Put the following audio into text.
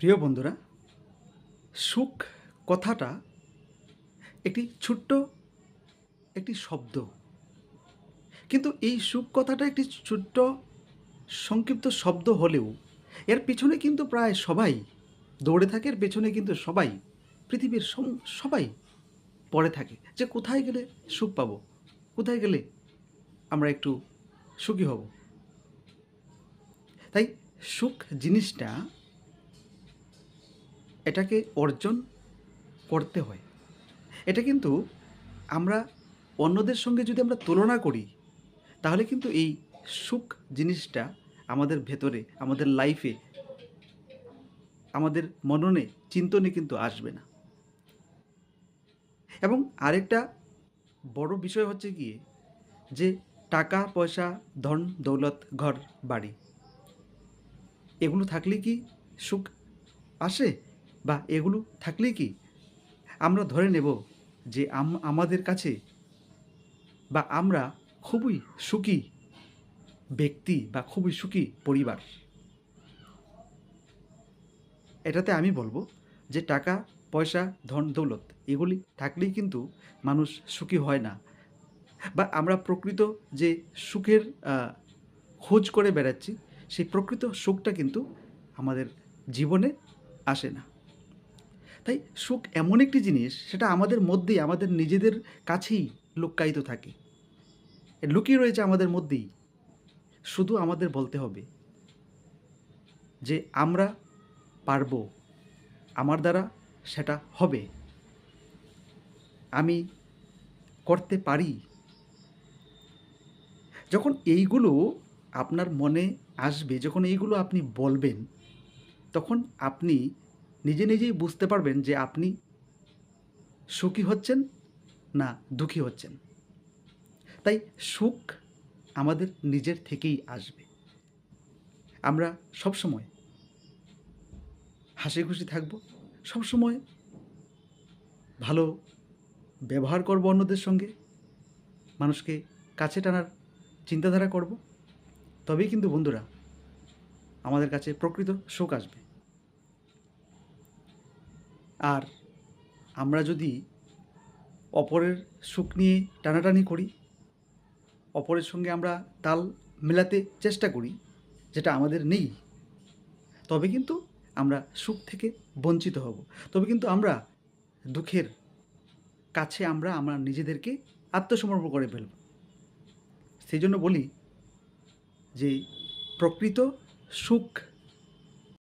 প্রিয় বন্ধুরা, সুখ কথাটা একটি ছোট্ট একটি শব্দ। কিন্তু এই সুখ কথাটা একটি ছোট্ট সংক্ষিপ্ত শব্দ হলেও এর পেছনে কিন্তু প্রায় সবাই দৌড়ে থাকে। এর পেছনে কিন্তু সবাই, পৃথিবীর সবাই পড়ে থাকে যে কোথায় গেলে সুখ পাবো, কোথায় গেলে আমরা একটু সুখী হব। তাই সুখ জিনিসটা, এটাকে অর্জন করতে হয়। এটা কিন্তু আমরা অন্যদের সঙ্গে যদি আমরা তুলনা করি, তাহলে কিন্তু এই সুখ জিনিসটা আমাদের ভেতরে, আমাদের লাইফে, আমাদের মননে, চিন্তনে কিন্তু আসবে না। এবং আরেকটা বড় বিষয় হচ্ছে গিয়ে যে টাকা পয়সা, ধন দৌলত, ঘর বাড়ি, এগুলো থাকলে কি সুখ আসে? বা এগুলো থাকলে কি আমরা ধরে নেব যে আমাদের কাছে বা আমরা খুবই সুখী ব্যক্তি বা খুবই সুখী পরিবার? এটাতে আমি বলবো যে টাকা পয়সা, ধন দৌলত এগুলি থাকলেই কিন্তু মানুষ সুখী হয় না। বা আমরা প্রকৃত যে সুখের খোঁজ করে বেড়াচ্ছি, সেই প্রকৃত সুখটা কিন্তু আমাদের জীবনে আসে না। তাই সুখ এমন একটি জিনিস, সেটা আমাদের মধ্যেই, আমাদের নিজেদের কাছেই লুক্কায়িত থাকে, লুকিয়ে রয়েছে আমাদের মধ্যেই। শুধু আমাদের বলতে হবে যে আমরা পারবো, আমার দ্বারা সেটা হবে, আমি করতে পারি। যখন এইগুলো আপনার মনে আসবে, যখন এইগুলো আপনি বলবেন, তখন আপনি নিজে নিজেই বুঝতে পারবেন যে আপনি সুখী হচ্ছেন না দুঃখী হচ্ছেন। তাই সুখ আমাদের নিজের থেকেই আসবে। আমরা সবসময় হাসি খুশি থাকবো, সবসময় ভালো ব্যবহার করব অন্যদের সঙ্গে, মানুষকে কাছে টানার চিন্তাধারা করব, তবেই কিন্তু বন্ধুরা আমাদের কাছে প্রকৃত সুখ আসবে। আর আমরা যদি অপরের সুখ নিয়ে টানাটানি করি, অপরের সঙ্গে আমরা তাল মেলাতে চেষ্টা করি যেটা আমাদের নেই, তবে কিন্তু আমরা সুখ থেকে বঞ্চিত হব। তবে কিন্তু আমরা দুঃখের কাছে আমরা নিজেদেরকে আত্মসমর্পণ করে ফেলব। সেই জন্য বলি যে প্রকৃত সুখ